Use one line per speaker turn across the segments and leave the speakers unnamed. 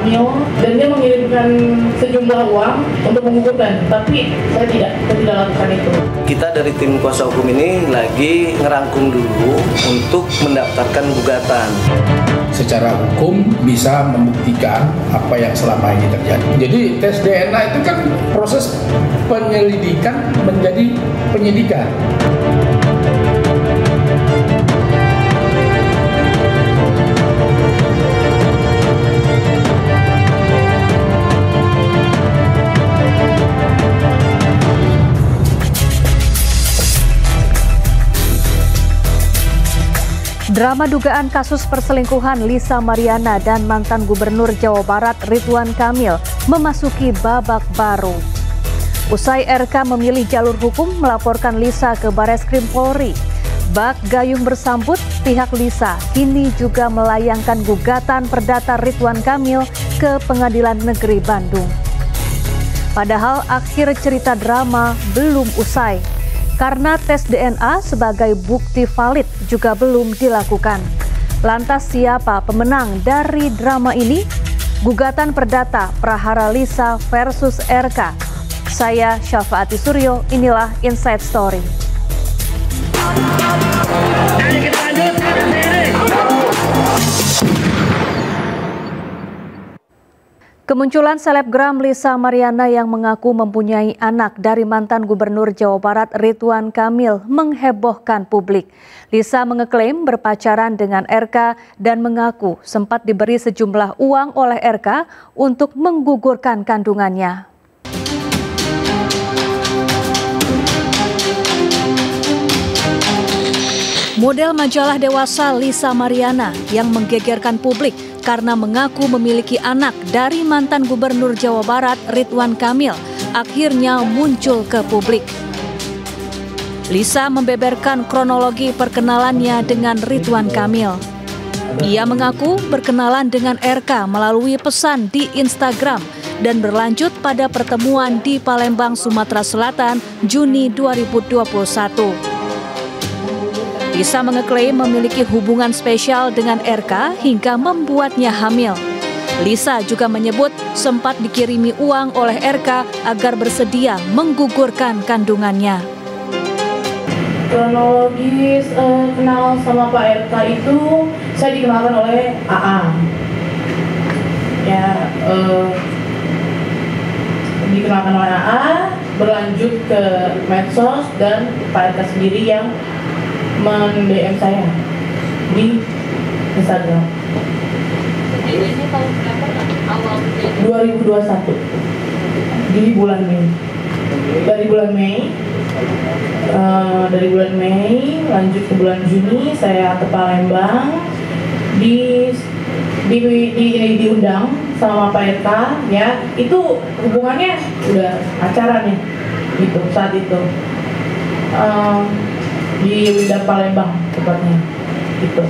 hamil dan dia mengirimkan sejumlah uang untuk menggugurkan, tapi saya tidak lakukan itu.
Kita dari tim kuasa hukum ini lagi ngerangkum dulu untuk mendaftarkan gugatan.
Secara hukum bisa membuktikan apa yang selama ini terjadi. Jadi tes DNA itu kan proses penyelidikan menjadi penyidikan.
Drama dugaan kasus perselingkuhan Lisa Mariana dan mantan Gubernur Jawa Barat Ridwan Kamil memasuki babak baru. Usai RK memilih jalur hukum melaporkan Lisa ke Bareskrim Polri, bak gayung bersambut, pihak Lisa kini juga melayangkan gugatan perdata Ridwan Kamil ke Pengadilan Negeri Bandung. Padahal akhir cerita drama belum usai, karena tes DNA sebagai bukti valid juga belum dilakukan. Lantas siapa pemenang dari drama ini? Gugatan perdata Prahara Lisa versus RK. Saya Syafaati Suryo, inilah Inside Story. Kemunculan selebgram Lisa Mariana yang mengaku mempunyai anak dari mantan Gubernur Jawa Barat Ridwan Kamil menghebohkan publik. Lisa mengeklaim berpacaran dengan RK dan mengaku sempat diberi sejumlah uang oleh RK untuk menggugurkan kandungannya. Model majalah dewasa Lisa Mariana yang menggegerkan publik karena mengaku memiliki anak dari mantan Gubernur Jawa Barat Ridwan Kamil akhirnya muncul ke publik. Lisa membeberkan kronologi perkenalannya dengan Ridwan Kamil. Ia mengaku berkenalan dengan RK melalui pesan di Instagram dan berlanjut pada pertemuan di Palembang, Sumatera Selatan, Juni 2021. Lisa mengeklaim memiliki hubungan spesial dengan RK hingga membuatnya hamil. Lisa juga menyebut sempat dikirimi uang oleh RK agar bersedia menggugurkan kandungannya.
Kronologis kenal sama Pak RK itu saya dikenalkan oleh AA. Ya, dikenalkan oleh AA, berlanjut ke medsos dan Pak RK sendiri yang men-DM saya di Instagram.
Ini tahun berapa? Awal
2021 di bulan Mei. Dari bulan Mei lanjut ke bulan Juni saya ke Palembang diundang sama Pak RK, ya itu hubungannya udah pacaran ya gitu saat itu. Di Winda Palembang tepatnya gitu.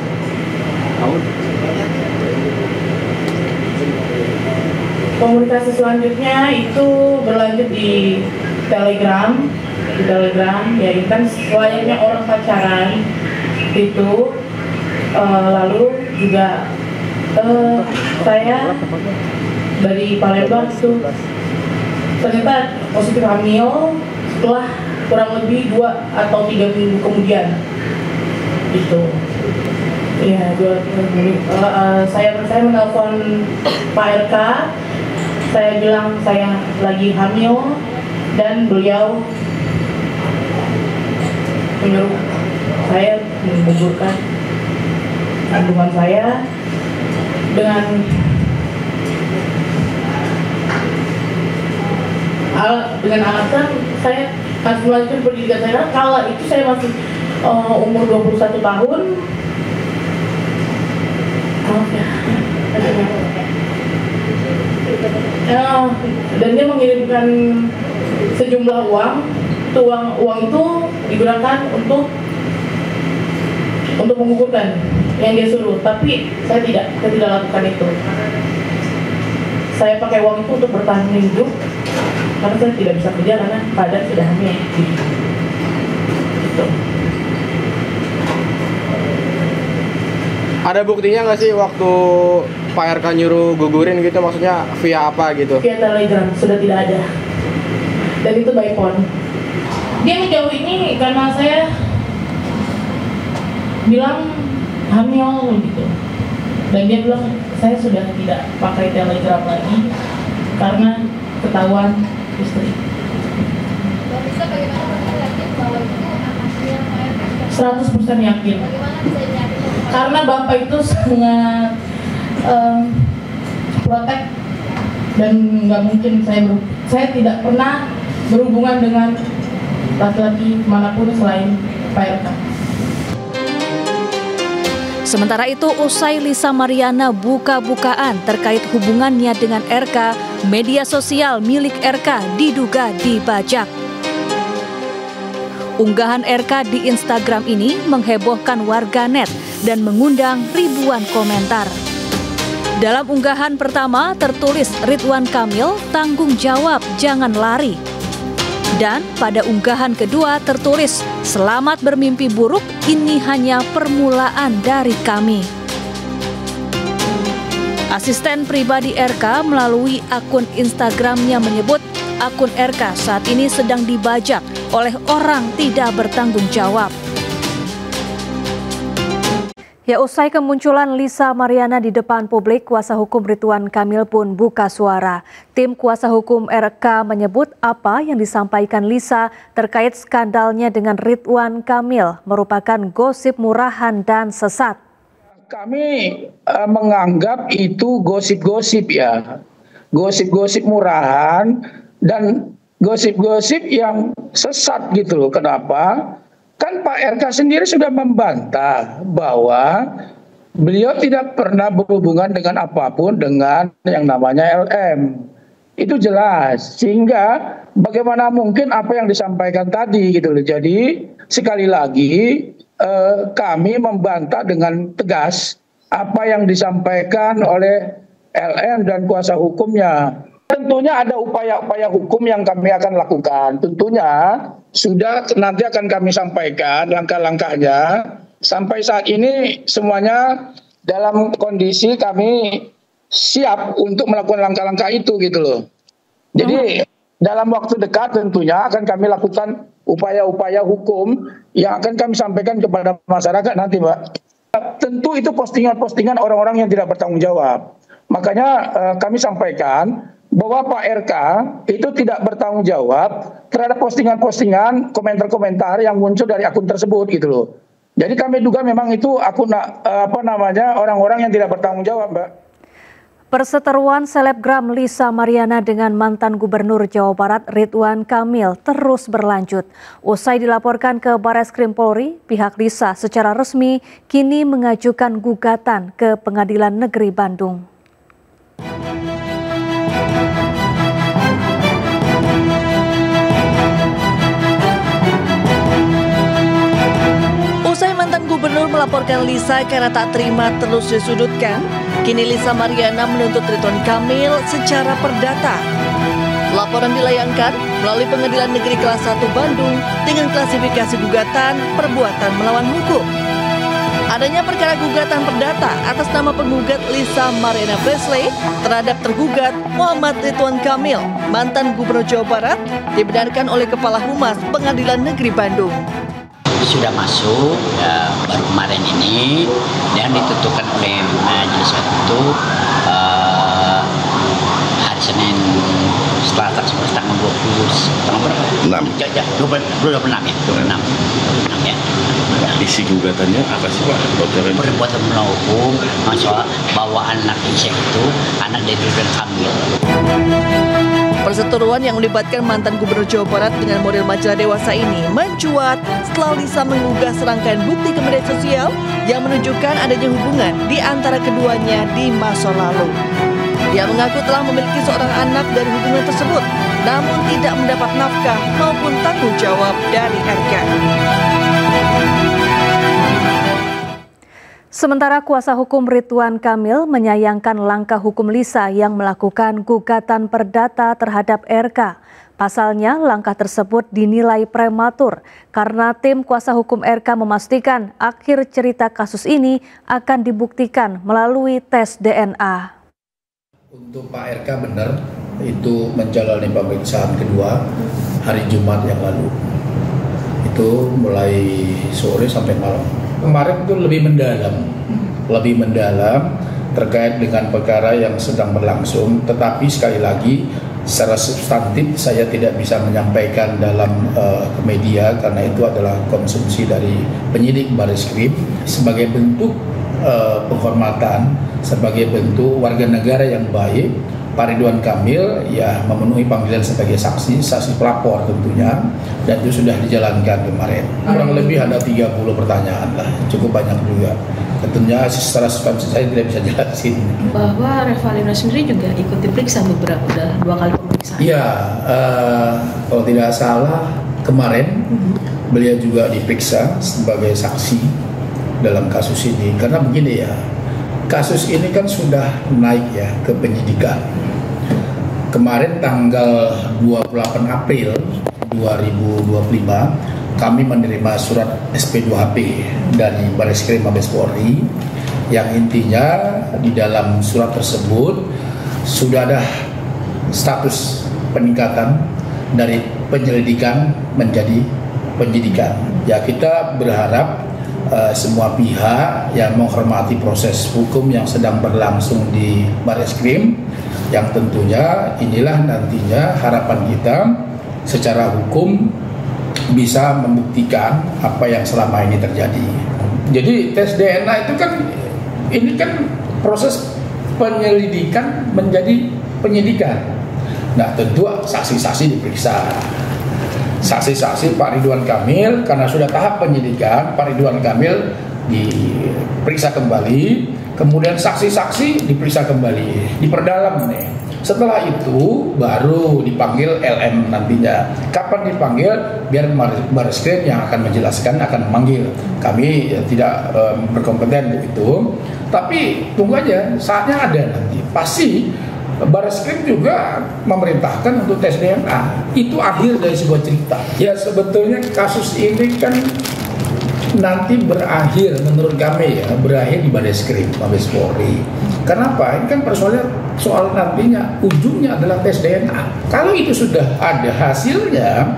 Komunikasi selanjutnya itu berlanjut di Telegram ya itu kan selayaknya orang pacaran itu. Lalu juga saya dari Palembang itu ternyata positif hamil setelah kurang lebih 2 atau 3 minggu kemudian itu. Ya, saya menelpon Pak RK, saya bilang saya lagi hamil dan beliau menyuruh saya menggugurkan kandungan saya dengan alasan saya masih melanjutkan pendidikan saya. Kala itu saya masih umur 21 tahun. Dan dia mengirimkan sejumlah uang. Uang itu digunakan untuk menggugurkan yang dia suruh, tapi saya tidak lakukan itu. Saya pakai uang itu untuk bertahan hidup karena saya tidak bisa kerja karena keadaan sudah hamil. Gitu.
Ada buktinya nggak sih waktu Pak RK nyuruh gugurin gitu, maksudnya via apa gitu?
Via Telegram, sudah tidak ada. Dan itu by phone. Dia menjauh ini karena saya bilang hamil gitu. Dan dia bilang saya sudah tidak pakai Telegram lagi karena ketahuan istri.
Bisa bagaimana Bapak yakin bahwa itu anaknya Pak RK?
100% yakin.
Bagaimana bisa yakin?
Karena Bapak itu sangat protek dan nggak mungkin saya tidak pernah berhubungan dengan laki-laki manapun selain Pak RK.
Sementara itu, usai Lisa Mariana buka-bukaan terkait hubungannya dengan RK, media sosial milik RK diduga dibajak. Unggahan RK di Instagram ini menghebohkan warganet dan mengundang ribuan komentar. Dalam unggahan pertama tertulis Ridwan Kamil, tanggung jawab, jangan lari. Dan pada unggahan kedua tertulis, selamat bermimpi buruk, ini hanya permulaan dari kami. Asisten pribadi RK melalui akun Instagramnya menyebut akun RK saat ini sedang dibajak oleh orang tidak bertanggung jawab. Ya, usai kemunculan Lisa Mariana di depan publik, kuasa hukum Ridwan Kamil pun buka suara. Tim kuasa hukum RK menyebut apa yang disampaikan Lisa terkait skandalnya dengan Ridwan Kamil merupakan gosip murahan dan sesat.
Kami menganggap itu gosip-gosip ya, gosip-gosip murahan dan gosip-gosip yang sesat gitu loh. Kenapa? Kan Pak RK sendiri sudah membantah bahwa beliau tidak pernah berhubungan dengan apapun dengan yang namanya LM. Itu jelas. Sehingga bagaimana mungkin apa yang disampaikan tadi gitu loh. Jadi sekali lagi kami membantah dengan tegas apa yang disampaikan oleh LM dan kuasa hukumnya. Tentunya ada upaya-upaya hukum yang kami akan lakukan. Tentunya sudah nanti akan kami sampaikan langkah-langkahnya. Sampai saat ini semuanya dalam kondisi kami siap untuk melakukan langkah-langkah itu gitu loh. Jadi dalam waktu dekat tentunya akan kami lakukan upaya-upaya hukum yang akan kami sampaikan kepada masyarakat nanti, Mbak. Tentu itu postingan-postingan orang-orang yang tidak bertanggung jawab. Makanya kami sampaikan bahwa Pak RK itu tidak bertanggung jawab terhadap postingan-postingan, komentar-komentar yang muncul dari akun tersebut gitu loh. Jadi kami duga memang itu akun orang-orang yang tidak bertanggung jawab, Mbak.
Perseteruan selebgram Lisa Mariana dengan mantan Gubernur Jawa Barat Ridwan Kamil terus berlanjut. Usai dilaporkan ke Barreskrim Polri, pihak Lisa secara resmi kini mengajukan gugatan ke Pengadilan Negeri Bandung. Usai mantan gubernur melaporkan Lisa karena tak terima terus disudutkan, kini Lisa Mariana menuntut Ridwan Kamil secara perdata. Laporan dilayangkan melalui Pengadilan Negeri Kelas 1 Bandung dengan klasifikasi gugatan perbuatan melawan hukum. Adanya perkara gugatan perdata atas nama penggugat Lisa Mariana Presley terhadap tergugat Muhammad Ridwan Kamil, mantan Gubernur Jawa Barat, dibenarkan oleh Kepala Humas Pengadilan Negeri Bandung.
Sudah masuk baru kemarin ini dan ditentukan oleh majelis itu hari Senin setelah tanggal 26 ya.
Isi gugatannya apa sih Pak?
Perbuatan melawan hukum, masalah bawa anak Isya itu anak dari Ridwan Kamil.
Perseteruan yang melibatkan mantan Gubernur Jawa Barat dengan model majalah dewasa ini mencuat setelah Lisa mengunggah serangkaian bukti ke media sosial yang menunjukkan adanya hubungan di antara keduanya di masa lalu. Dia mengaku telah memiliki seorang anak dari hubungan tersebut, namun tidak mendapat nafkah maupun tanggung jawab dari RK. Sementara kuasa hukum Ridwan Kamil menyayangkan langkah hukum Lisa yang melakukan gugatan perdata terhadap RK. Pasalnya, langkah tersebut dinilai prematur karena tim kuasa hukum RK memastikan akhir cerita kasus ini akan dibuktikan melalui tes DNA.
Untuk Pak RK benar, itu menjalani pemeriksaan kedua hari Jumat yang lalu. Itu mulai sore sampai malam. Kemarin itu lebih mendalam terkait dengan perkara yang sedang berlangsung, tetapi sekali lagi secara substantif saya tidak bisa menyampaikan dalam media karena itu adalah konsumsi dari penyidik Bareskrim sebagai bentuk penghormatan, sebagai bentuk warga negara yang baik. Pak Ridwan Kamil ya memenuhi panggilan sebagai saksi pelapor tentunya, dan itu sudah dijalankan kemarin. Kurang lebih ada 30 pertanyaan lah, cukup banyak juga. Tentunya secara substansi saya tidak bisa jelasin.
Bahwa Revalina sendiri juga ikut diperiksa udah 2 kali pemeriksaan. Iya,
kalau tidak salah kemarin beliau juga diperiksa sebagai saksi dalam kasus ini. Karena begini ya, kasus ini kan sudah naik ya ke penyidikan. Kemarin tanggal 28 April 2025 kami menerima surat SP2HP dari Bareskrim Mabes Polri yang intinya di dalam surat tersebut sudah ada status peningkatan dari penyelidikan menjadi penyidikan. Ya, kita berharap semua pihak yang menghormati proses hukum yang sedang berlangsung di Bareskrim, yang tentunya inilah nantinya harapan kita secara hukum bisa membuktikan apa yang selama ini terjadi. Jadi tes DNA itu kan ini kan proses penyelidikan menjadi penyidikan. Nah, tentu saksi-saksi diperiksa. Saksi-saksi Pak Ridwan Kamil karena sudah tahap penyidikan, Pak Ridwan Kamil diperiksa kembali, kemudian saksi-saksi diperiksa kembali, diperdalam nih. Setelah itu baru dipanggil LM nantinya. Kapan dipanggil? Biar Bareskrim yang akan menjelaskan, akan memanggil. Kami tidak berkompeten itu. Tapi tunggu aja, saatnya ada nanti. Pasti Bareskrim juga memerintahkan untuk tes DNA. Itu akhir dari sebuah cerita. Ya, sebetulnya kasus ini kan nanti berakhir menurut kami ya, berakhir di Bareskrim Mabes Polri. Kenapa? Ini kan soal nantinya ujungnya adalah tes DNA. Kalau itu sudah ada hasilnya,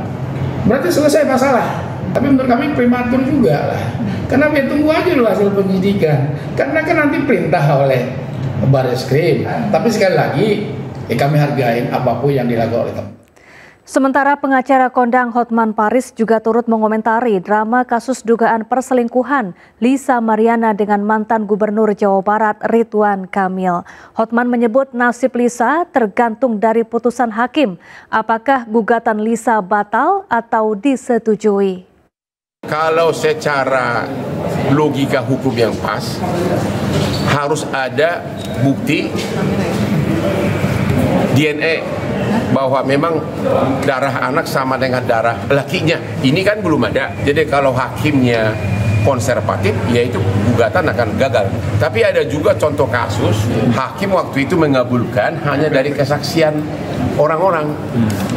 berarti selesai masalah. Tapi menurut kami prematur juga lah. Karena ya tunggu aja dulu hasil penyidikan. Karena kan nanti perintah oleh Bareskrim. Tapi sekali lagi kami hargain apapun yang dilakukan oleh kami.
Sementara pengacara kondang Hotman Paris juga turut mengomentari drama kasus dugaan perselingkuhan Lisa Mariana dengan mantan Gubernur Jawa Barat Ridwan Kamil. Hotman menyebut nasib Lisa tergantung dari putusan hakim. Apakah gugatan Lisa batal atau disetujui?
Kalau secara logika hukum yang pas, harus ada bukti DNA bahwa memang darah anak sama dengan darah lakinya. Ini kan belum ada. Jadi kalau hakimnya konservatif, yaitu gugatan akan gagal. Tapi ada juga contoh kasus hakim waktu itu mengabulkan hanya dari kesaksian orang-orang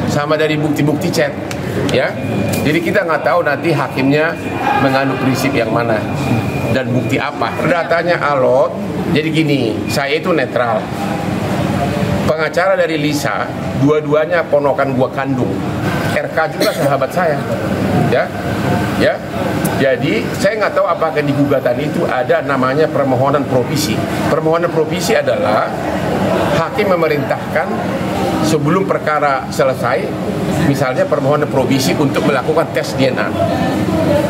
sama dari bukti-bukti chat. Ya, jadi kita nggak tahu nanti hakimnya menganut prinsip yang mana dan bukti apa. Perdatanya alot. Jadi gini, saya itu netral. Pengacara dari Lisa, dua-duanya ponokan gua kandung. RK juga sahabat saya, ya. Jadi saya nggak tahu apakah di gugatan itu ada namanya permohonan provisi. Permohonan provisi adalah hakim memerintahkan sebelum perkara selesai, misalnya permohonan provisi untuk melakukan tes DNA.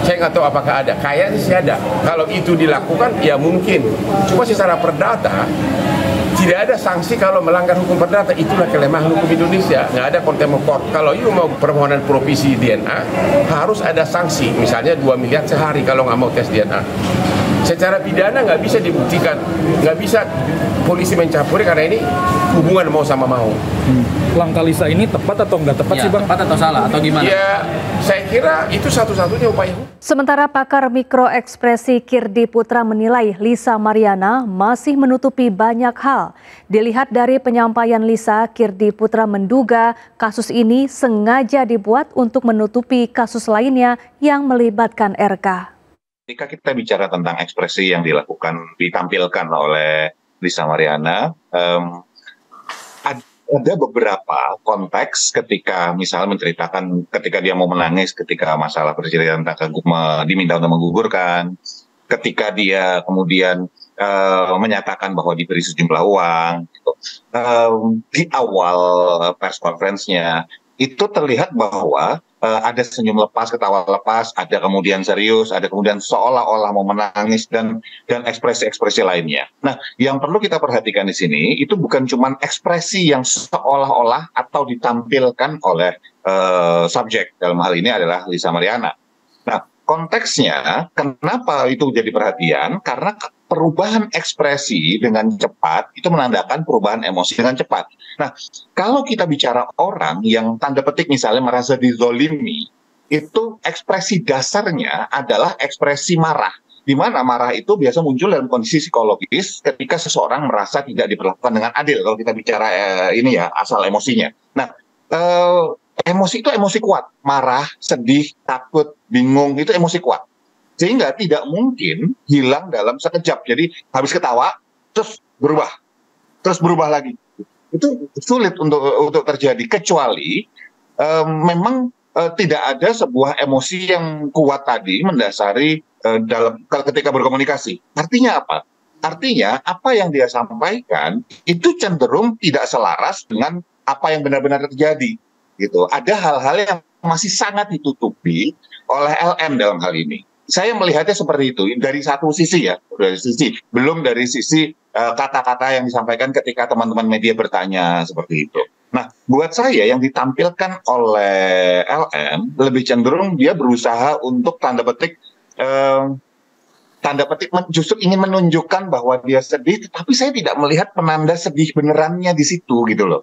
Saya nggak tahu apakah ada. Kayaknya sih ada. Kalau itu dilakukan, ya mungkin. Cuma secara perdata tidak ada sanksi kalau melanggar hukum perdata. Itulah kelemahan hukum Indonesia. Nggak ada contempt of court. Kalau you mau permohonan provisi DNA, harus ada sanksi. Misalnya 2 miliar sehari kalau nggak mau tes DNA. Secara pidana nggak bisa dibuktikan, nggak bisa polisi mencampuri karena ini hubungan mau sama mau.
Langkah Lisa ini tepat atau nggak tepat sih Bang?
Tepat atau salah atau gimana?
Ya, saya kira itu satu-satunya upaya hukum.
Sementara pakar mikroekspresi Kirdi Putra menilai Lisa Mariana masih menutupi banyak hal. Dilihat dari penyampaian Lisa, Kirdi Putra menduga kasus ini sengaja dibuat untuk menutupi kasus lainnya yang melibatkan RK.
Ketika kita bicara tentang ekspresi yang ditampilkan oleh Lisa Mariana, ada beberapa konteks ketika misalnya menceritakan ketika dia mau menangis ketika masalah perceraian diminta untuk menggugurkan, ketika dia kemudian menyatakan bahwa diberi sejumlah uang gitu. Di awal press conference-nya itu terlihat bahwa ada senyum lepas, ketawa lepas, ada kemudian serius, ada kemudian seolah-olah mau menangis dan ekspresi-ekspresi lainnya. Nah, yang perlu kita perhatikan di sini itu bukan cuma ekspresi yang seolah-olah atau ditampilkan oleh subjek, dalam hal ini adalah Lisa Mariana. Nah, konteksnya kenapa itu jadi perhatian? Karena perubahan ekspresi dengan cepat itu menandakan perubahan emosi dengan cepat. Nah, kalau kita bicara orang yang tanda petik misalnya merasa dizolimi, itu ekspresi dasarnya adalah ekspresi marah. Di mana marah itu biasa muncul dalam kondisi psikologis ketika seseorang merasa tidak diperlakukan dengan adil. Kalau kita bicara ini ya, asal emosinya. Nah, emosi itu emosi kuat. Marah, sedih, takut, bingung, itu emosi kuat. Sehingga tidak mungkin hilang dalam sekejap. Jadi habis ketawa, terus berubah lagi. Itu sulit untuk terjadi, kecuali memang tidak ada sebuah emosi yang kuat tadi mendasari ketika berkomunikasi. Artinya apa? Artinya apa yang dia sampaikan itu cenderung tidak selaras dengan apa yang benar-benar terjadi. Gitu. Ada hal-hal yang masih sangat ditutupi oleh LM dalam hal ini. Saya melihatnya seperti itu dari satu sisi ya, belum dari sisi kata-kata yang disampaikan ketika teman-teman media bertanya seperti itu. Nah, buat saya yang ditampilkan oleh LM lebih cenderung dia berusaha untuk tanda petik justru ingin menunjukkan bahwa dia sedih, tetapi saya tidak melihat penanda sedih benerannya di situ gitu loh.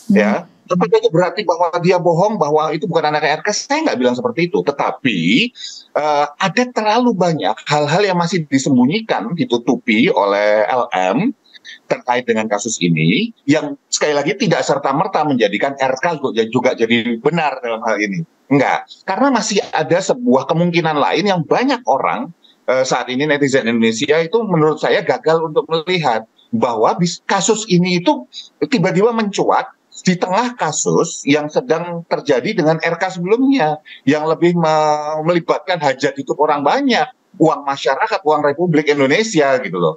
Ya, tapi itu berarti bahwa dia bohong bahwa itu bukan anak RK. Saya nggak bilang seperti itu, tetapi ada terlalu banyak hal-hal yang masih disembunyikan, ditutupi oleh LM terkait dengan kasus ini, yang sekali lagi tidak serta-merta menjadikan RK juga jadi benar dalam hal ini. Enggak, karena masih ada sebuah kemungkinan lain yang banyak orang saat ini netizen Indonesia itu menurut saya gagal untuk melihat bahwa kasus ini itu tiba-tiba mencuat di tengah kasus yang sedang terjadi dengan RK sebelumnya, yang lebih melibatkan hajat hidup orang banyak, uang masyarakat, uang Republik Indonesia gitu loh.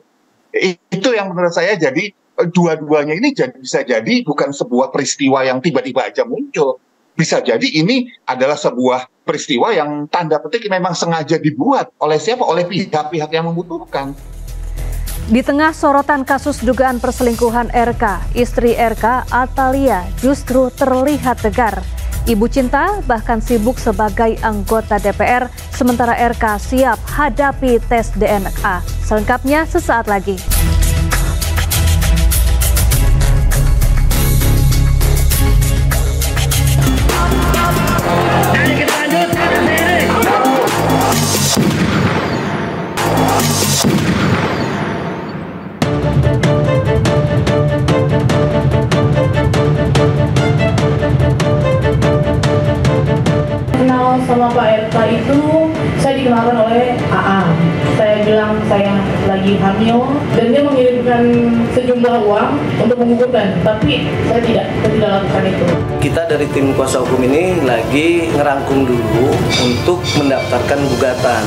Itu yang menurut saya jadi dua-duanya ini bisa jadi bukan sebuah peristiwa yang tiba-tiba aja muncul. Bisa jadi ini adalah sebuah peristiwa yang tanda petik memang sengaja dibuat oleh siapa? Oleh pihak-pihak yang membutuhkan.
Di tengah sorotan kasus dugaan perselingkuhan RK, istri RK, Atalia, justru terlihat tegar. Ibu Cinta bahkan sibuk sebagai anggota DPR, sementara RK siap hadapi tes DNA. Selengkapnya sesaat lagi.
Sama Pak RK itu saya dikenalkan oleh AA. Saya bilang saya lagi hamil dan dia mengirimkan sejumlah uang untuk menggugurkan, tapi saya tidak lakukan itu.
Kita dari tim kuasa hukum ini lagi ngerangkum dulu untuk mendaftarkan gugatan.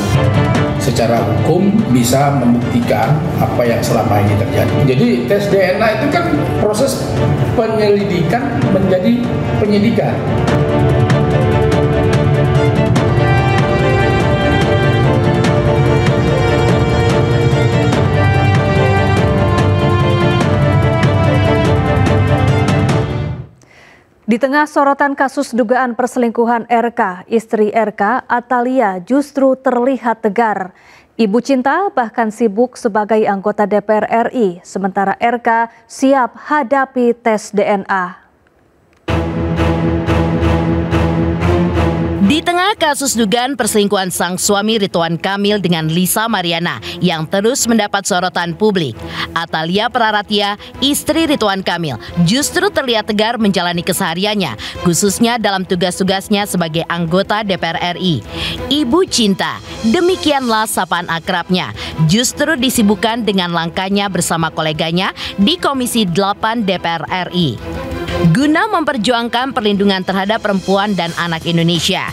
Secara hukum bisa membuktikan apa yang selama ini terjadi. Jadi tes DNA itu kan proses penyelidikan menjadi penyidikan.
Di tengah sorotan kasus dugaan perselingkuhan RK, istri RK, Atalia, justru terlihat tegar. Ibu Cinta bahkan sibuk sebagai anggota DPR RI, sementara RK siap hadapi tes DNA.
Di tengah kasus dugaan perselingkuhan sang suami Ridwan Kamil dengan Lisa Mariana yang terus mendapat sorotan publik, Atalia Praratia, istri Ridwan Kamil, justru terlihat tegar menjalani kesehariannya, khususnya dalam tugas-tugasnya sebagai anggota DPR RI. Ibu Cinta, demikianlah sapaan akrabnya, justru disibukkan dengan langkahnya bersama koleganya di Komisi 8 DPR RI. Guna memperjuangkan perlindungan terhadap perempuan dan anak Indonesia.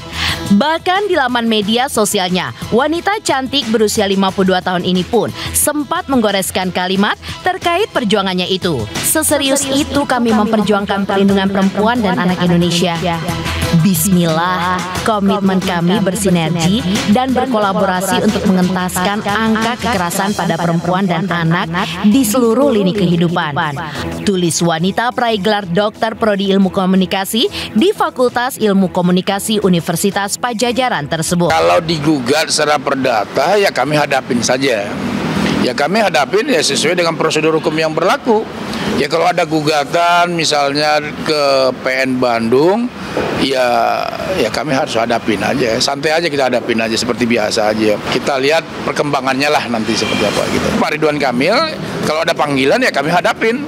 Bahkan di laman media sosialnya, wanita cantik berusia 52 tahun ini pun sempat menggoreskan kalimat terkait perjuangannya itu. Seserius itu kami memperjuangkan perlindungan perempuan dan anak Indonesia. Bismillah, komitmen kami bersinergi dan berkolaborasi untuk mengentaskan angka kekerasan pada perempuan dan anak di seluruh lini kehidupan. Tulis wanita peraih gelar Doktor Prodi Ilmu Komunikasi di Fakultas Ilmu Komunikasi Universitas Pajajaran tersebut.
Kalau digugat secara perdata, ya kami hadapin saja. Ya kami hadapin ya sesuai dengan prosedur hukum yang berlaku. Ya kalau ada gugatan misalnya ke PN Bandung, ya kami harus hadapin aja. Santai aja kita hadapin aja seperti biasa aja. Kita lihat perkembangannya lah nanti seperti apa gitu. Pak Ridwan Kamil kalau ada panggilan ya kami hadapin.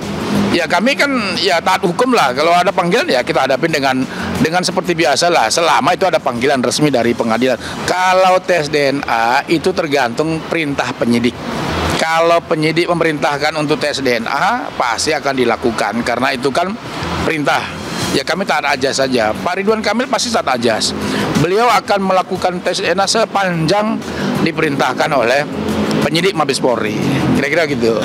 Ya kami kan ya taat hukum lah. Kalau ada panggilan ya kita hadapin dengan seperti biasa lah. Selama itu ada panggilan resmi dari pengadilan. Kalau tes DNA itu tergantung perintah penyidik. Kalau penyidik memerintahkan untuk tes DNA pasti akan dilakukan karena itu kan perintah. Ya kami taat ajas saja. Pak Ridwan Kamil pasti taat ajas. Beliau akan melakukan tes DNA sepanjang diperintahkan oleh penyidik Mabes Polri. Kira-kira gitu.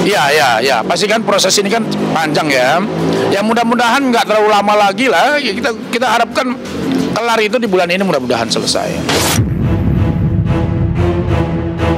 Iya, pasti kan proses ini kan panjang ya. Ya mudah-mudahan nggak terlalu lama lagi lah. Ya, kita harapkan kelar itu di bulan ini mudah-mudahan selesai.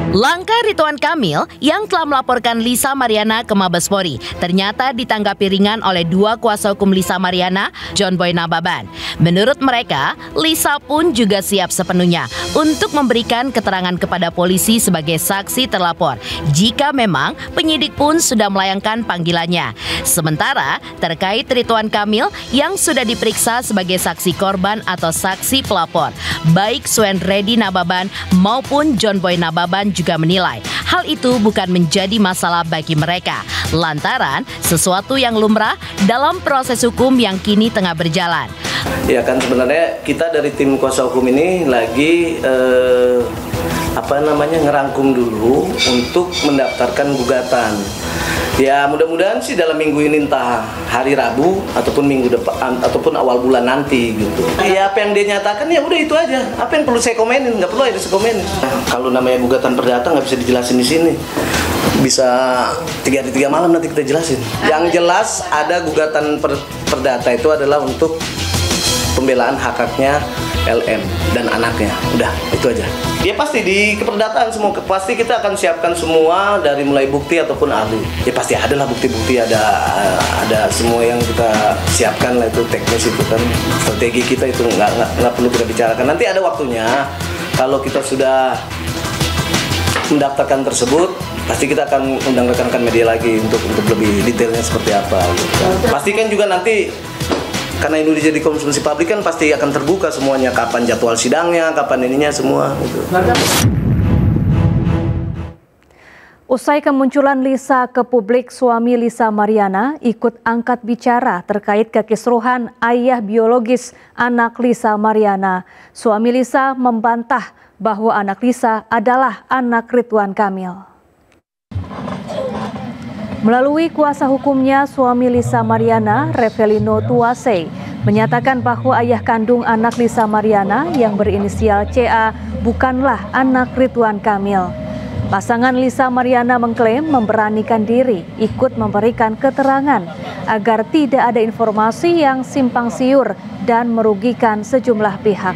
Langkah Ridwan Kamil yang telah melaporkan Lisa Mariana ke Mabes Polri ternyata ditanggapi ringan oleh dua kuasa hukum Lisa Mariana, John Boy Nababan. Menurut mereka, Lisa pun juga siap sepenuhnya untuk memberikan keterangan kepada polisi sebagai saksi terlapor jika memang penyidik pun sudah melayangkan panggilannya. Sementara terkait Ridwan Kamil yang sudah diperiksa sebagai saksi korban atau saksi pelapor, baik Suen Reddy Nababan maupun John Boy Nababan juga menilai hal itu bukan menjadi masalah bagi mereka lantaran sesuatu yang lumrah dalam proses hukum yang kini tengah berjalan.
Ya kan sebenarnya kita dari tim kuasa hukum ini lagi ngerangkum dulu untuk mendaftarkan gugatan. Ya mudah-mudahan sih dalam minggu ini entah hari Rabu ataupun minggu depan ataupun awal bulan nanti gitu. Ya apa yang dia nyatakan ya udah itu aja. Apa yang perlu saya komenin? Nggak perlu ada saya komenin. Kalau namanya gugatan perdata nggak bisa dijelasin di sini. Bisa 3 hari 3 malam nanti kita jelasin. Yang jelas ada gugatan perdata itu adalah untuk pembelaan hak-haknya LM dan anaknya. Udah itu aja. Ya pasti di keperdataan semua pasti kita akan siapkan semua dari mulai bukti ataupun ahli. Ya pasti ada lah bukti-bukti, ada semua yang kita siapkan lah, itu teknis itu kan strategi kita itu nggak perlu kita bicarakan. Nanti ada waktunya kalau kita sudah mendaftarkan tersebut pasti kita akan undang rekan-rekan media lagi untuk lebih detailnya seperti apa. Gitu. Pastikan juga nanti karena ini udah jadi konsumsi publik kan pasti akan terbuka semuanya, kapan jadwal sidangnya, kapan ininya semua gitu.
Usai kemunculan Lisa ke publik, suami Lisa Mariana ikut angkat bicara terkait kekisruhan ayah biologis anak Lisa Mariana. Suami Lisa membantah bahwa anak Lisa adalah anak Ridwan Kamil. Melalui kuasa hukumnya, suami Lisa Mariana, Revelino Tuase, menyatakan bahwa ayah kandung anak Lisa Mariana yang berinisial CA bukanlah anak Ridwan Kamil. Pasangan Lisa Mariana mengklaim memberanikan diri ikut memberikan keterangan agar tidak ada informasi yang simpang siur dan merugikan sejumlah pihak.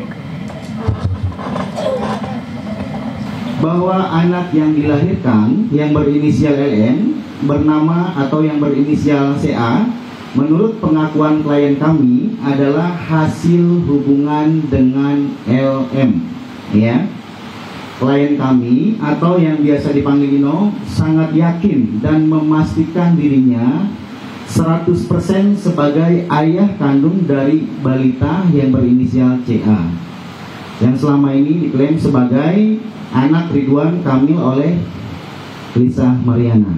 Bahwa anak yang dilahirkan yang berinisial LM bernama atau yang berinisial CA menurut pengakuan klien kami adalah hasil hubungan dengan LM ya. Klien kami atau yang biasa dipanggil Nino sangat yakin dan memastikan dirinya 100% sebagai ayah kandung dari balita yang berinisial CA yang selama ini diklaim sebagai anak Ridwan Kamil oleh Lisa Mariana.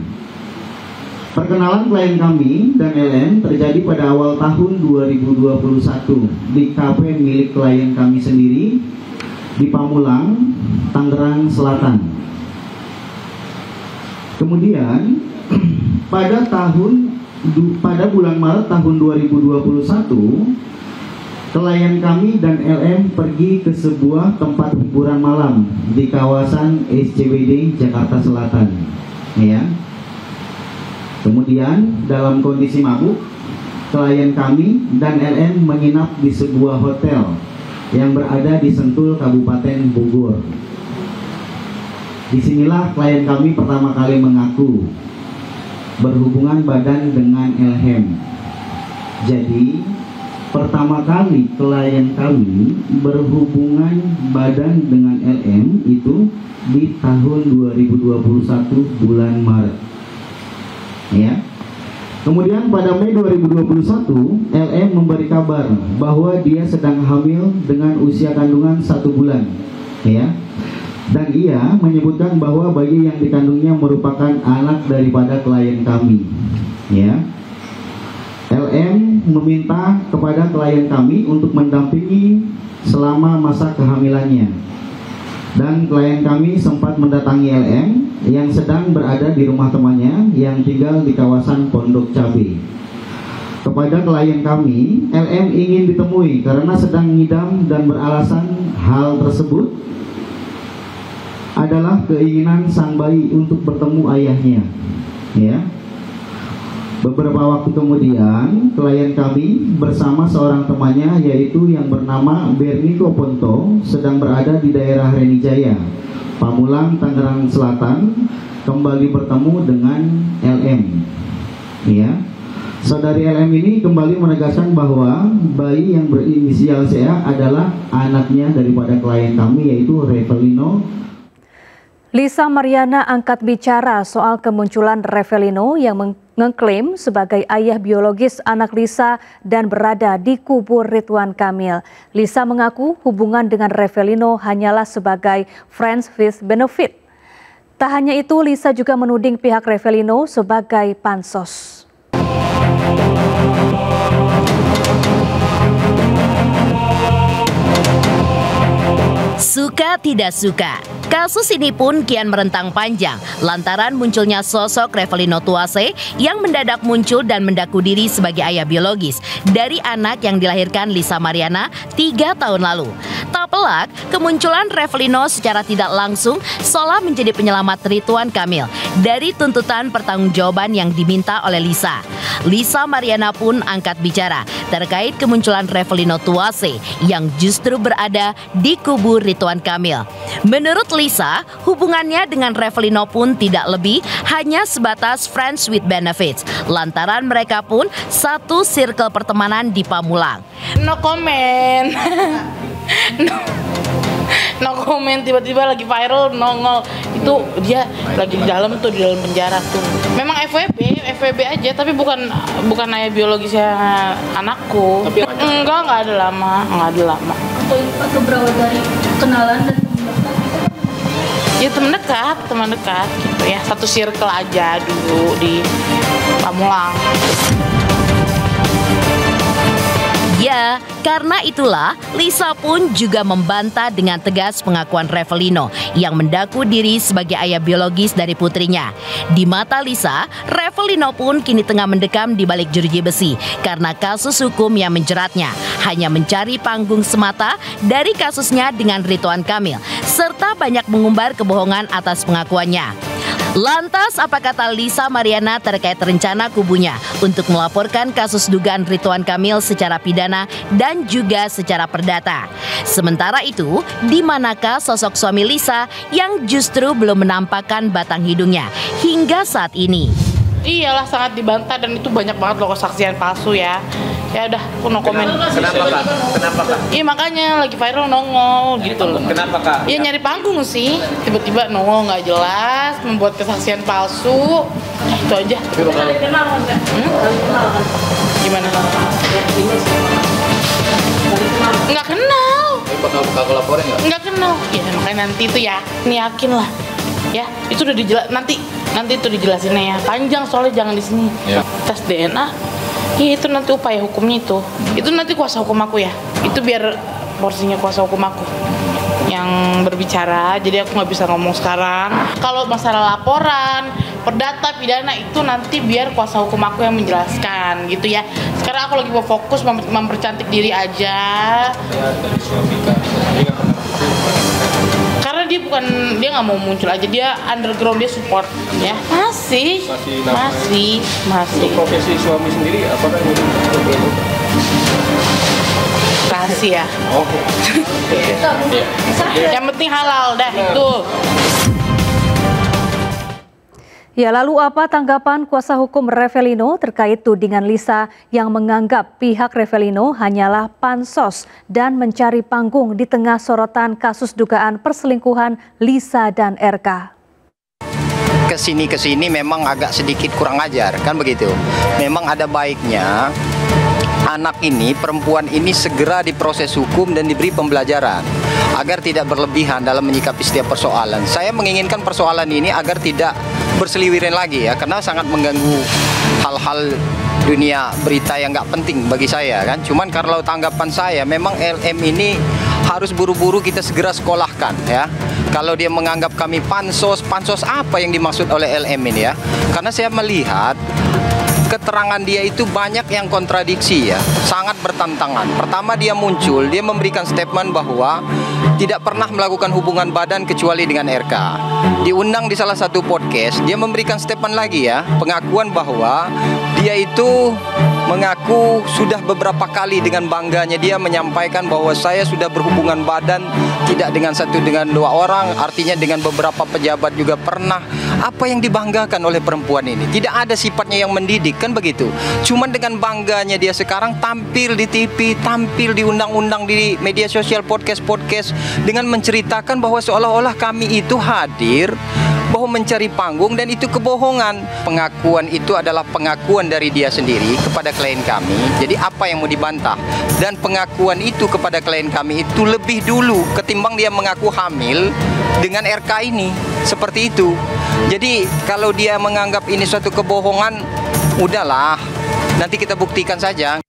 Perkenalan klien kami dan LM terjadi pada awal tahun 2021 di kafe milik klien kami sendiri di Pamulang, Tangerang Selatan. Kemudian pada bulan Maret tahun 2021, klien kami dan LM pergi ke sebuah tempat hiburan malam di kawasan SCBD Jakarta Selatan. Ya. Kemudian dalam kondisi mabuk, klien kami dan LM menginap di sebuah hotel yang berada di Sentul, Kabupaten Bogor. Disinilah klien kami pertama kali mengaku berhubungan badan dengan LM. Jadi pertama kali klien kami berhubungan badan dengan LM itu di tahun 2021 bulan Maret. Ya. Kemudian pada Mei 2021, LM memberi kabar bahwa dia sedang hamil dengan usia kandungan 1 bulan. Ya. Dan ia menyebutkan bahwa bayi yang dikandungnya merupakan anak daripada klien kami. Ya. LM meminta kepada klien kami untuk mendampingi selama masa kehamilannya. Dan klien kami sempat mendatangi LM yang sedang berada di rumah temannya yang tinggal di kawasan Pondok Cabe. Kepada klien kami, LM ingin ditemui karena sedang ngidam dan beralasan hal tersebut adalah keinginan sang bayi untuk bertemu ayahnya. Ya. Beberapa waktu kemudian, klien kami bersama seorang temannya yaitu yang bernama Berniko Ponto sedang berada di daerah Renijaya, Pamulang, Tangerang Selatan, kembali bertemu dengan LM. Ya. Saudari LM ini kembali menegaskan bahwa bayi yang berinisial CA adalah anaknya daripada klien kami yaitu Revelino.
Lisa Mariana angkat bicara soal kemunculan Revelino yang mengklaim sebagai ayah biologis anak Lisa dan berada di kubu Ridwan Kamil. Lisa mengaku hubungan dengan Revelino hanyalah sebagai friends with benefit. Tak hanya itu, Lisa juga menuding pihak Revelino sebagai pansos.
Suka tidak suka, kasus ini pun kian merentang panjang lantaran munculnya sosok Revelino Tuase yang mendadak muncul dan mengaku diri sebagai ayah biologis dari anak yang dilahirkan Lisa Mariana 3 tahun lalu. Tak pelak, kemunculan Revelino secara tidak langsung seolah menjadi penyelamat Ridwan Kamil dari tuntutan pertanggungjawaban yang diminta oleh Lisa. Lisa Mariana pun angkat bicara terkait kemunculan Revelino Tuase yang justru berada di kubu Ridwan Kamil. Menurut Lisa, hubungannya dengan Revelino pun tidak lebih hanya sebatas friends with benefits, lantaran mereka pun satu circle pertemanan di Pamulang.
No comment. No comment, tiba-tiba lagi viral nongol. Itu dia lagi di dalam tuh, di dalam penjara tuh. Memang FWB aja, tapi bukan ayah biologisnya anakku. Enggak ada lama.
Atau berawal dari kenalan dan
ya teman dekat gitu ya, satu circle aja dulu di Pamulang.
Ya, karena itulah Lisa pun juga membantah dengan tegas pengakuan Revelino yang mengaku diri sebagai ayah biologis dari putrinya. Di mata Lisa, Revelino pun kini tengah mendekam di balik jeruji besi karena kasus hukum yang menjeratnya, hanya mencari panggung semata dari kasusnya dengan Ridwan Kamil, serta banyak mengumbar kebohongan atas pengakuannya. Lantas, apa kata Lisa Mariana terkait rencana kubunya untuk melaporkan kasus dugaan Ridwan Kamil secara pidana dan juga secara perdata? Sementara itu, di manakah sosok suami Lisa yang justru belum menampakkan batang hidungnya hingga saat ini?
Iyalah, sangat dibantah dan itu banyak banget loh kesaksian palsu ya. Ya udah, aku no komen.
Kenapa Kak? Kenapa Kak?
Iya makanya lagi viral nongol gitu loh.
Kenapa Kak?
Iya nyari panggung sih, tiba-tiba nongol nggak jelas, membuat kesaksian palsu, itu aja. Gimana? Nggak kenal.
Bakal laporin nggak?
Nggak kenal. Ya makanya nanti itu ya, ini yakin lah. Ya, itu udah dijelas nanti itu dijelasinnya ya. Panjang soalnya jangan di sini.
Ya.
Tes DNA. Ya itu nanti upaya hukumnya itu. Itu nanti kuasa hukum aku ya. Itu biar porsinya kuasa hukum aku yang berbicara. Jadi aku nggak bisa ngomong sekarang. Kalau masalah laporan, perdata, pidana itu nanti biar kuasa hukum aku yang menjelaskan gitu ya. Sekarang aku lagi mau fokus mempercantik diri aja. Karena dia nggak mau muncul aja, dia underground, dia support ya. Masih.
Untuk profesi suami sendiri apakah ini
rahasia?
Oke.
Yang penting halal dah itu.
Ya, lalu apa tanggapan kuasa hukum Revelino terkait tudingan Lisa yang menganggap pihak Revelino hanyalah pansos dan mencari panggung di tengah sorotan kasus dugaan perselingkuhan Lisa dan RK?
Kesini memang agak sedikit kurang ajar, kan begitu. Memang ada baiknya anak ini, perempuan ini segera diproses hukum dan diberi pembelajaran agar tidak berlebihan dalam menyikapi setiap persoalan. Saya menginginkan persoalan ini agar tidak berseliweran lagi ya, karena sangat mengganggu hal-hal dunia berita yang nggak penting bagi saya kan. Cuman kalau tanggapan saya, memang LM ini harus buru-buru kita segera sekolahkan ya. Kalau dia menganggap kami pansos apa yang dimaksud oleh LM ini ya? Karena saya melihat keterangan dia itu banyak yang kontradiksi ya, sangat bertentangan. Pertama dia muncul, dia memberikan statement bahwa tidak pernah melakukan hubungan badan kecuali dengan RK. Diundang di salah satu podcast, dia memberikan statement lagi ya, pengakuan bahwa dia itu mengaku sudah beberapa kali dengan bangganya dia menyampaikan bahwa saya sudah berhubungan badan tidak dengan satu dengan dua orang, artinya dengan beberapa pejabat juga pernah. Apa yang dibanggakan oleh perempuan ini? Tidak ada sifatnya yang mendidik kan begitu. Cuman dengan bangganya dia sekarang tampil di TV, tampil di undang-undang di media sosial, podcast dengan menceritakan bahwa seolah-olah kami itu hadir, bahwa mencari panggung, dan itu kebohongan. Pengakuan itu adalah pengakuan dari dia sendiri kepada klien kami. Jadi apa yang mau dibantah? Dan pengakuan itu kepada klien kami itu lebih dulu ketimbang dia mengaku hamil dengan RK ini. Seperti itu. Jadi kalau dia menganggap ini suatu kebohongan, udahlah, nanti kita buktikan saja.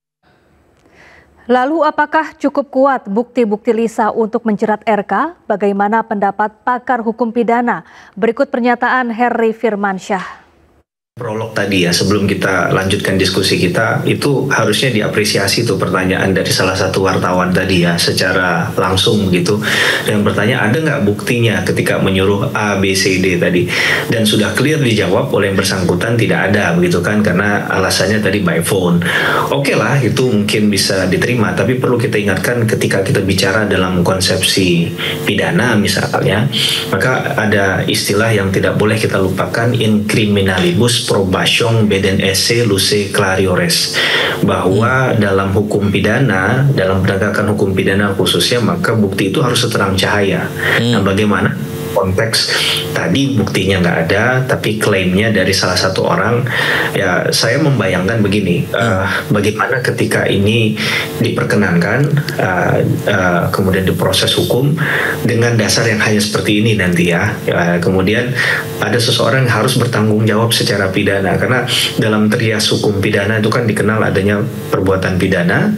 Lalu apakah cukup kuat bukti-bukti Lisa untuk menjerat RK? Bagaimana pendapat pakar hukum pidana? Berikut pernyataan Harry Firmansyah.
Prolog tadi ya, sebelum kita lanjutkan diskusi kita, itu harusnya diapresiasi tuh pertanyaan dari salah satu wartawan tadi ya, secara langsung gitu, yang bertanya ada nggak buktinya ketika menyuruh A, B, C, D tadi, dan sudah clear dijawab oleh yang bersangkutan tidak ada begitu kan, karena alasannya tadi by phone. Oke lah, itu mungkin bisa diterima, tapi perlu kita ingatkan ketika kita bicara dalam konsepsi pidana misalnya, maka ada istilah yang tidak boleh kita lupakan, in criminalibus probation beden esse luce clariores, bahwa dalam hukum pidana, dalam penegakan hukum pidana khususnya, maka bukti itu harus seterang cahaya. Nah, bagaimana konteks tadi buktinya nggak ada, tapi klaimnya dari salah satu orang, ya saya membayangkan begini, bagaimana ketika ini diperkenankan, kemudian diproses hukum dengan dasar yang hanya seperti ini nanti ya, kemudian ada seseorang yang harus bertanggung jawab secara pidana, karena dalam trias hukum pidana itu kan dikenal adanya perbuatan pidana,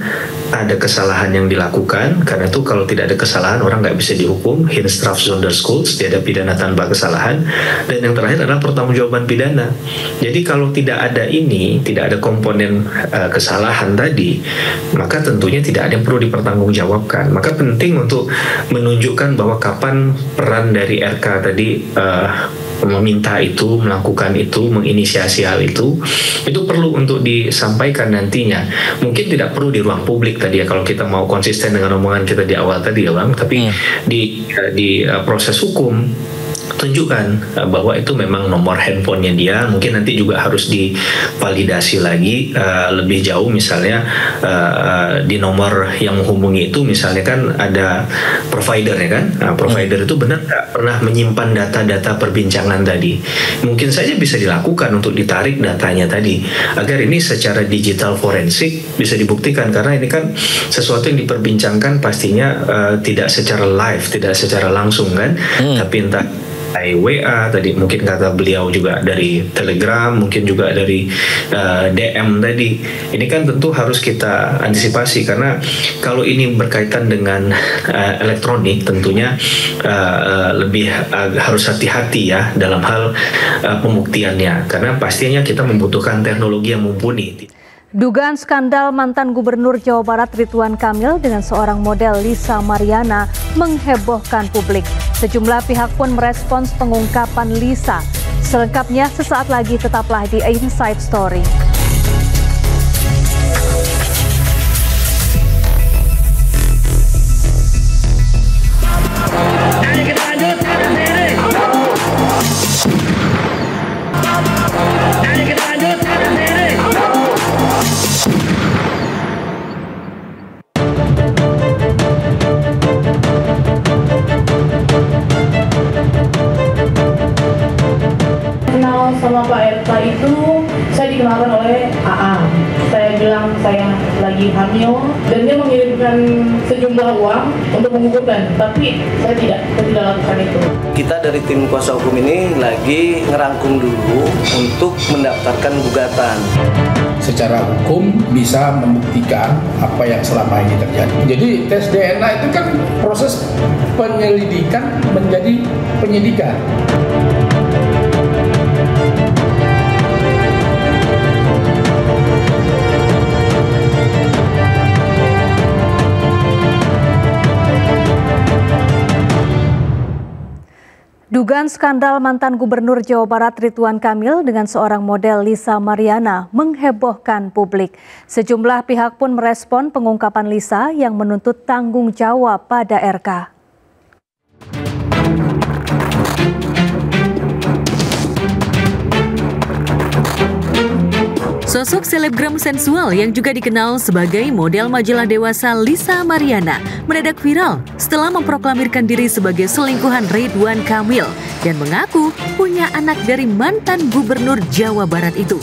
ada kesalahan yang dilakukan, karena itu kalau tidak ada kesalahan orang nggak bisa dihukum, Hinstraf Sonderschuld, dia ada pidana tanpa kesalahan, dan yang terakhir adalah pertanggungjawaban pidana. Jadi kalau tidak ada ini, tidak ada komponen kesalahan tadi, maka tentunya tidak ada yang perlu dipertanggungjawabkan. Maka penting untuk menunjukkan bahwa kapan peran dari RK tadi meminta itu, melakukan itu, menginisiasi hal itu perlu untuk disampaikan nantinya. Mungkin tidak perlu di ruang publik tadi ya, kalau kita mau konsisten dengan omongan kita di awal tadi ya Bang, tapi di proses hukum tunjukkan bahwa itu memang nomor handphonenya dia. Mungkin nanti juga harus divalidasi lagi lebih jauh, misalnya di nomor yang menghubungi itu misalnya kan ada provider ya kan. Nah, provider itu benar nggak pernah menyimpan data-data perbincangan tadi. Mungkin saja bisa dilakukan untuk ditarik datanya tadi agar ini secara digital forensik bisa dibuktikan, karena ini kan sesuatu yang diperbincangkan pastinya tidak secara live, tidak secara langsung kan, tapi entah WA tadi, mungkin kata beliau juga dari Telegram, mungkin juga dari DM tadi. Ini kan tentu harus kita antisipasi, karena kalau ini berkaitan dengan elektronik tentunya lebih harus hati-hati ya dalam hal pembuktiannya, karena pastinya kita membutuhkan teknologi yang mumpuni.
Dugaan skandal mantan Gubernur Jawa Barat Ridwan Kamil dengan seorang model Lisa Mariana menghebohkan publik. Sejumlah pihak pun merespons pengungkapan Lisa. Selengkapnya sesaat lagi, tetaplah di Inside Story.
Sama Pak RK itu saya dikenalkan oleh AA. Saya bilang saya lagi hamil dan dia mengirimkan sejumlah uang untuk menggugurkan, tapi saya tidak lakukan itu.
Kita dari tim kuasa hukum ini lagi ngerangkum dulu untuk mendaftarkan gugatan.
Secara hukum bisa membuktikan apa yang selama ini terjadi. Jadi tes DNA itu kan proses penyelidikan menjadi penyidikan.
Dugaan skandal mantan Gubernur Jawa Barat Ridwan Kamil dengan seorang model Lisa Mariana menghebohkan publik. Sejumlah pihak pun merespon pengungkapan Lisa yang menuntut tanggung jawab pada RK.
Sosok selebgram sensual yang juga dikenal sebagai model majalah dewasa Lisa Mariana mendadak viral setelah memproklamirkan diri sebagai selingkuhan Ridwan Kamil dan mengaku punya anak dari mantan Gubernur Jawa Barat itu.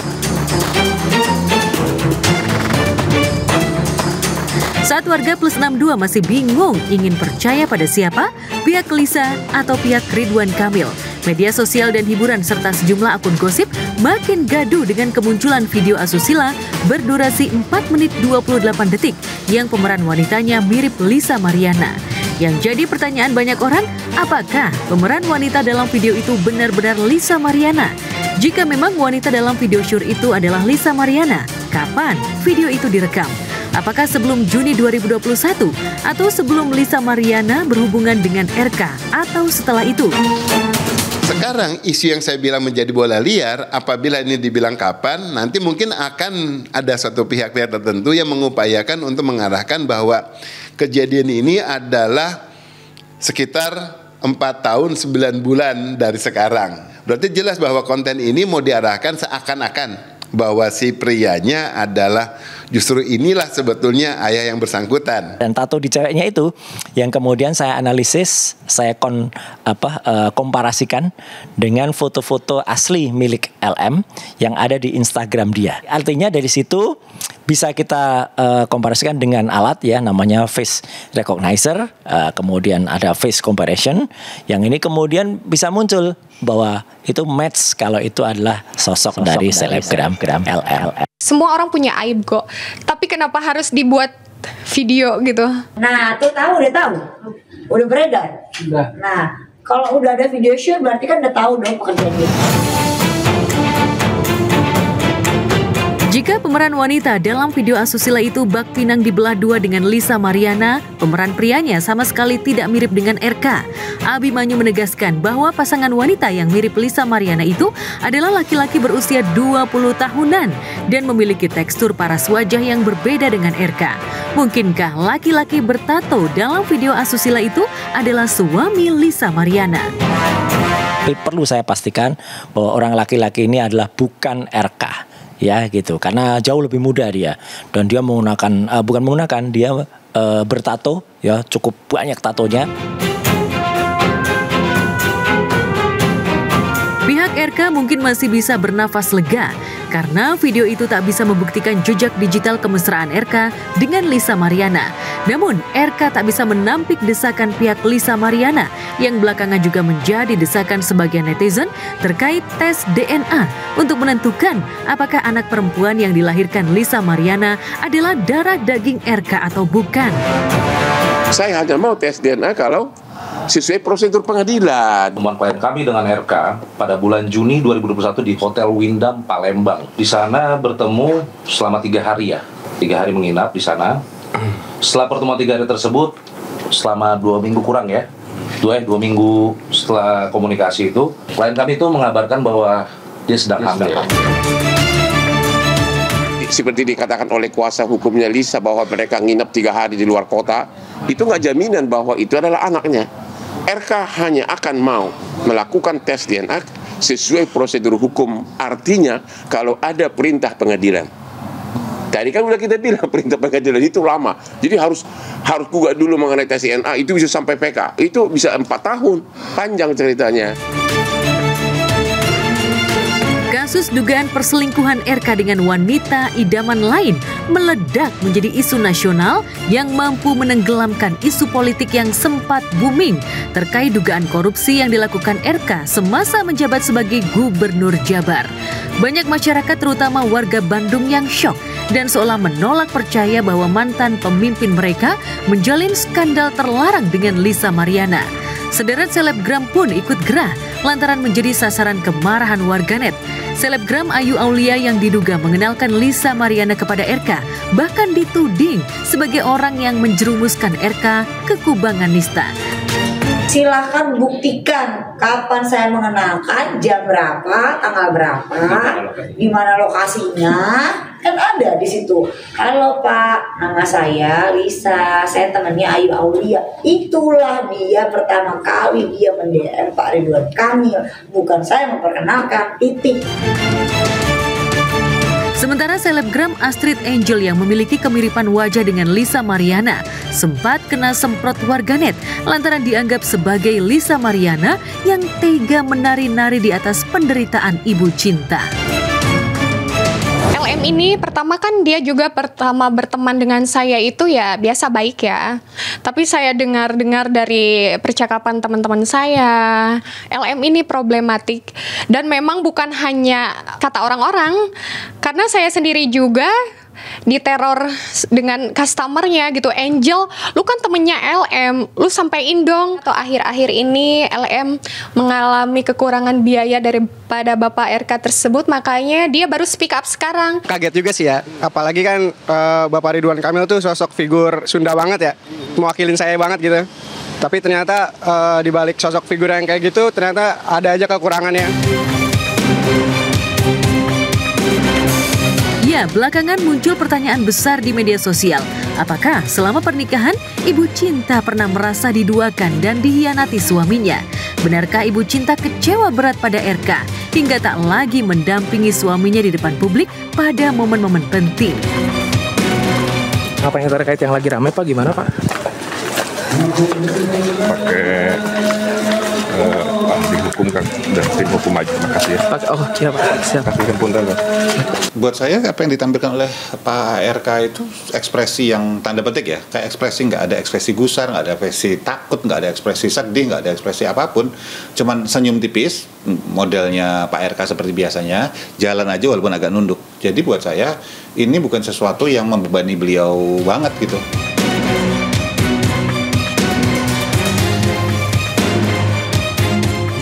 Saat warga Plus 62 masih bingung ingin percaya pada siapa, pihak Lisa atau pihak Ridwan Kamil, media sosial dan hiburan serta sejumlah akun gosip makin gaduh dengan kemunculan video asusila berdurasi 4 menit 28 detik yang pemeran wanitanya mirip Lisa Mariana. Yang jadi pertanyaan banyak orang, apakah pemeran wanita dalam video itu benar-benar Lisa Mariana? Jika memang wanita dalam video syur itu adalah Lisa Mariana, kapan video itu direkam? Apakah sebelum Juni 2021 atau sebelum Lisa Mariana berhubungan dengan RK atau setelah itu?
Sekarang isu yang saya bilang menjadi bola liar, apabila ini dibilang kapan, nanti mungkin akan ada suatu pihak tertentu yang mengupayakan untuk mengarahkan bahwa kejadian ini adalah sekitar 4 tahun 9 bulan dari sekarang. Berarti jelas bahwa konten ini mau diarahkan seakan-akan bahwa si prianya adalah justru inilah sebetulnya ayah yang bersangkutan.
Dan tato di ceweknya itu yang kemudian saya analisis, saya komparasikan dengan foto-foto asli milik LM yang ada di Instagram dia. Artinya dari situ bisa kita komparasikan dengan alat ya namanya face recognizer, kemudian ada face comparison, yang ini kemudian bisa muncul bahwa itu match kalau itu adalah sosok dari selebgram LL.
Semua orang punya aib kok, tapi kenapa harus dibuat video gitu?
Nah, tuh udah tahu, udah beredar. Nah, kalau udah ada video shoot berarti kan udah tahu dong pekerjaan dia.
Jika pemeran wanita dalam video asusila itu bak pinang dibelah dua dengan Lisa Mariana, pemeran prianya sama sekali tidak mirip dengan RK. Abimanyu menegaskan bahwa pasangan wanita yang mirip Lisa Mariana itu adalah laki-laki berusia 20 tahunan dan memiliki tekstur paras wajah yang berbeda dengan RK. Mungkinkah laki-laki bertato dalam video asusila itu adalah suami Lisa Mariana?
perlu saya pastikan bahwa orang laki-laki ini adalah bukan RK, ya gitu, karena jauh lebih muda dia, dan dia menggunakan dia bertato, ya cukup banyak tatonya.
Pihak RK mungkin masih bisa bernafas lega karena video itu tak bisa membuktikan jejak digital kemesraan RK dengan Lisa Mariana. Namun, RK tak bisa menampik desakan pihak Lisa Mariana yang belakangan juga menjadi desakan sebagian netizen terkait tes DNA untuk menentukan apakah anak perempuan yang dilahirkan Lisa Mariana adalah darah daging RK atau bukan.
Saya hanya mau tes DNA kalau sesuai prosedur pengadilan.
Pertemuan klien kami dengan RK pada bulan Juni 2021 di Hotel Windham, Palembang. Di sana bertemu selama 3 hari ya. 3 hari menginap di sana. Setelah pertemuan 3 hari tersebut, selama 2 minggu kurang ya. 2 minggu setelah komunikasi itu, klien kami itu mengabarkan bahwa dia sedang hamil.
Seperti dikatakan oleh kuasa hukumnya Lisa bahwa mereka nginap 3 hari di luar kota, itu nggak jaminan bahwa itu adalah anaknya. RK hanya akan mau melakukan tes DNA sesuai prosedur hukum. Artinya kalau ada perintah pengadilan. Tadi kan udah kita bilang perintah pengadilan itu lama. Jadi harus gugat dulu mengenai tes DNA, itu bisa sampai PK. Itu bisa 4 tahun. Panjang ceritanya.
Kasus dugaan perselingkuhan RK dengan wanita idaman lain meledak menjadi isu nasional yang mampu menenggelamkan isu politik yang sempat booming terkait dugaan korupsi yang dilakukan RK semasa menjabat sebagai Gubernur Jabar. Banyak masyarakat terutama warga Bandung yang syok dan seolah menolak percaya bahwa mantan pemimpin mereka menjalin skandal terlarang dengan Lisa Mariana. Sederet selebgram pun ikut gerah lantaran menjadi sasaran kemarahan warganet. Selebgram Ayu Aulia yang diduga mengenalkan Lisa Mariana kepada RK bahkan dituding sebagai orang yang menjerumuskan RK ke kubangan nista.
Silahkan buktikan kapan saya mengenalkan, jam berapa, tanggal berapa, di mana lokasinya, kan ada di situ. Halo Pak, nama saya Lisa, saya temannya Ayu Aulia. Itulah dia pertama kali dia mendm Pak Ridwan Kamil, bukan saya memperkenalkan, titik.
Sementara selebgram Astrid Angel yang memiliki kemiripan wajah dengan Lisa Mariana sempat kena semprot warganet lantaran dianggap sebagai Lisa Mariana yang tega menari-nari di atas penderitaan ibu cinta.
LM ini pertama kan dia juga pertama berteman dengan saya itu ya biasa baik ya. Tapi saya dengar dari percakapan teman-teman saya, LM ini problematik dan memang bukan hanya kata orang-orang, karena saya sendiri juga diteror dengan customernya gitu. Angel, lu kan temennya LM, lu sampein dong. Atau akhir-akhir ini LM mengalami kekurangan biaya daripada Bapak RK tersebut, makanya dia baru speak up sekarang.
Kaget juga sih ya, apalagi kan Bapak Ridwan Kamil tuh sosok figur Sunda banget ya, mewakilin saya banget gitu. Tapi ternyata di balik sosok figur yang kayak gitu ternyata ada aja kekurangannya.
Ya, belakangan muncul pertanyaan besar di media sosial. Apakah selama pernikahan, Ibu Cinta pernah merasa diduakan dan dihianati suaminya? Benarkah Ibu Cinta kecewa berat pada RK hingga tak lagi mendampingi suaminya di depan publik pada momen-momen penting?
Apa yang terkait yang lagi ramai Pak, gimana Pak?
Pakai ahli hukum kan, dan tim hukum aja. Makasih ya.
Oh siap Pak, siap.
Buat saya apa yang ditampilkan oleh Pak RK itu ekspresi yang tanda petik ya, kayak ekspresi, nggak ada ekspresi gusar, nggak ada ekspresi takut, nggak ada ekspresi sedih, nggak ada ekspresi apapun, cuman senyum tipis, modelnya Pak RK seperti biasanya, jalan aja walaupun agak nunduk. Jadi buat saya ini bukan sesuatu yang membebani beliau banget gitu.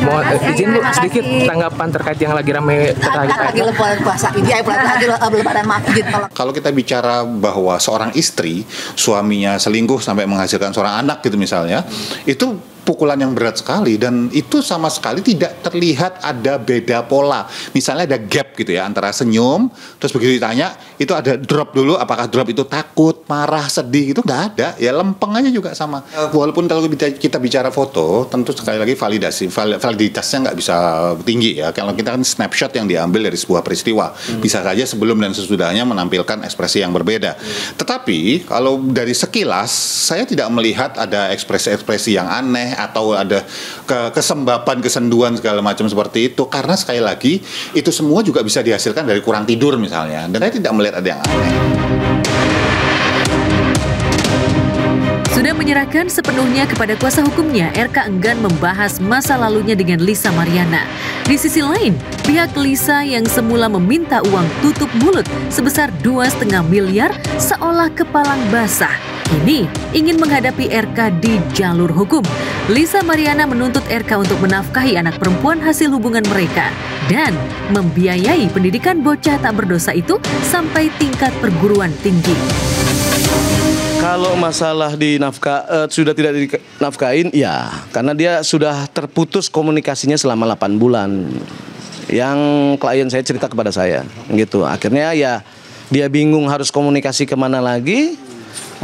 Mau izin Bu sedikit tanggapan terkait yang lagi ramai
lagi lebaran puasa ini, lagi lebaran masjid.
Kalau kita bicara bahwa seorang istri suaminya selingkuh sampai menghasilkan seorang anak gitu misalnya, itu pukulan yang berat sekali, dan itu sama sekali tidak terlihat ada beda pola. Misalnya ada gap gitu ya antara senyum, terus begitu ditanya itu ada drop dulu, apakah drop itu takut, marah, sedih, itu nggak ada, ya lempeng aja juga sama. Walaupun kalau kita bicara foto, tentu sekali lagi validitasnya nggak bisa tinggi ya. Kalau kita kan snapshot yang diambil dari sebuah peristiwa, bisa saja sebelum dan sesudahnya menampilkan ekspresi yang berbeda. Tetapi kalau dari sekilas saya tidak melihat ada ekspresi-ekspresi yang aneh atau ada kesembapan, kesenduan segala macam seperti itu, karena sekali lagi itu semua juga bisa dihasilkan dari kurang tidur misalnya, dan saya tidak melihat ada yang aneh.
Sudah menyerahkan sepenuhnya kepada kuasa hukumnya, RK enggan membahas masa lalunya dengan Lisa Mariana. Di sisi lain, pihak Lisa yang semula meminta uang tutup mulut sebesar 2,5 miliar seolah kepalang basah, kini ingin menghadapi RK di jalur hukum. Lisa Mariana menuntut RK untuk menafkahi anak perempuan hasil hubungan mereka dan membiayai pendidikan bocah tak berdosa itu sampai tingkat perguruan tinggi.
Kalau masalah sudah tidak dinafkain, ya karena dia sudah terputus komunikasinya selama 8 bulan. Yang klien saya cerita kepada saya, gitu. Akhirnya ya dia bingung harus komunikasi kemana lagi.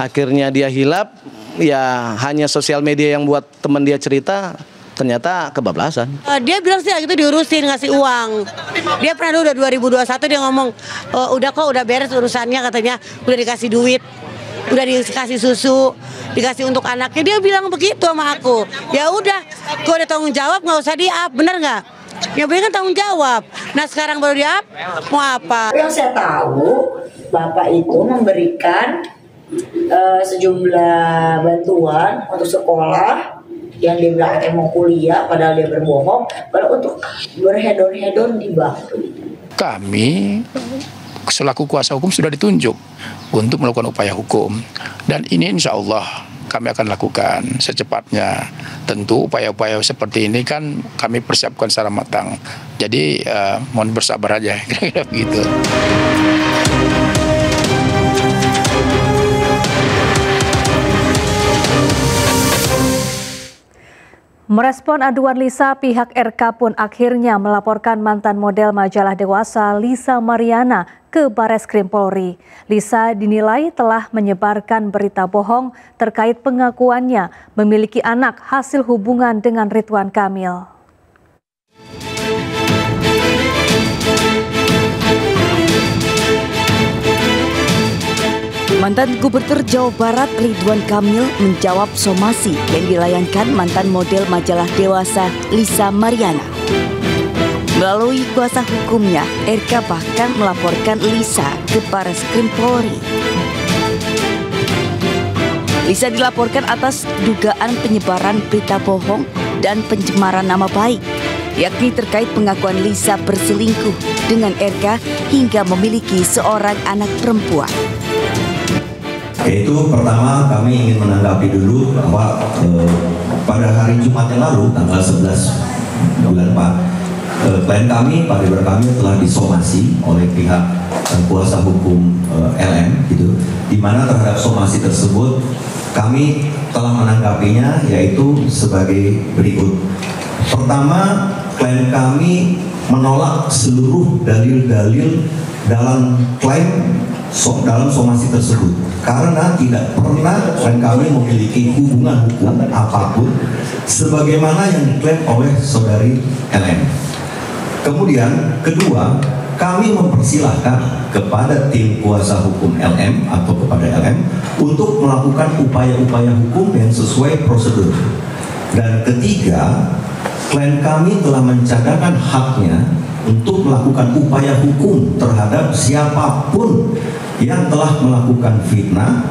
Akhirnya dia hilap, ya hanya sosial media yang buat teman dia cerita. Ternyata kebablasan.
Dia bilang sih gitu diurusin, ngasih uang. Dia pernah udah 2021 dia ngomong, udah kok udah beres urusannya, katanya udah dikasih duit. Udah dikasih susu, dikasih untuk anaknya, dia bilang begitu sama aku. Ya udah, kalau ada tanggung jawab nggak usah di-up, bener nggak? Ya bener kan tanggung jawab. Nah sekarang baru di-up, mau apa?
Yang saya tahu, Bapak itu memberikan sejumlah bantuan untuk sekolah yang dia bilang mau kuliah, padahal dia berbohong, padahal untuk berhedon-hedon di Batu.
Kami selaku kuasa hukum sudah ditunjuk untuk melakukan upaya hukum, dan ini insya Allah kami akan lakukan secepatnya. Tentu upaya-upaya seperti ini kan kami persiapkan secara matang, jadi mohon bersabar aja kira-kira begitu.
Merespon aduan Lisa, pihak RK pun akhirnya melaporkan mantan model majalah Dewasa Lisa Mariana ke Bareskrim Polri. Lisa dinilai telah menyebarkan berita bohong terkait pengakuannya memiliki anak hasil hubungan dengan Ridwan Kamil.
Mantan Gubernur Jawa Barat Ridwan Kamil menjawab somasi yang dilayangkan mantan model majalah Dewasa Lisa Mariana. Melalui kuasa hukumnya, RK bahkan melaporkan Lisa ke Bareskrim Polri. Lisa dilaporkan atas dugaan penyebaran berita bohong dan pencemaran nama baik, yakni terkait pengakuan Lisa berselingkuh dengan RK hingga memiliki seorang anak perempuan.
Yaitu pertama kami ingin menanggapi dulu bahwa pada hari Jumat yang lalu tanggal 11 bulan 4 klien kami Pak Ridwan Kamil telah disomasi oleh pihak kuasa hukum LM gitu, di mana terhadap somasi tersebut kami telah menanggapinya yaitu sebagai berikut. Pertama, klien kami menolak seluruh dalil-dalil dalam klaim dalam somasi tersebut karena tidak pernah klien kami memiliki hubungan hukum apapun sebagaimana yang diklaim oleh saudari LM. Kemudian kedua, kami mempersilahkan kepada tim kuasa hukum LM atau kepada LM untuk melakukan upaya-upaya hukum yang sesuai prosedur. Dan ketiga, klien kami telah mencadangkan haknya untuk melakukan upaya hukum terhadap siapapun yang telah melakukan fitnah,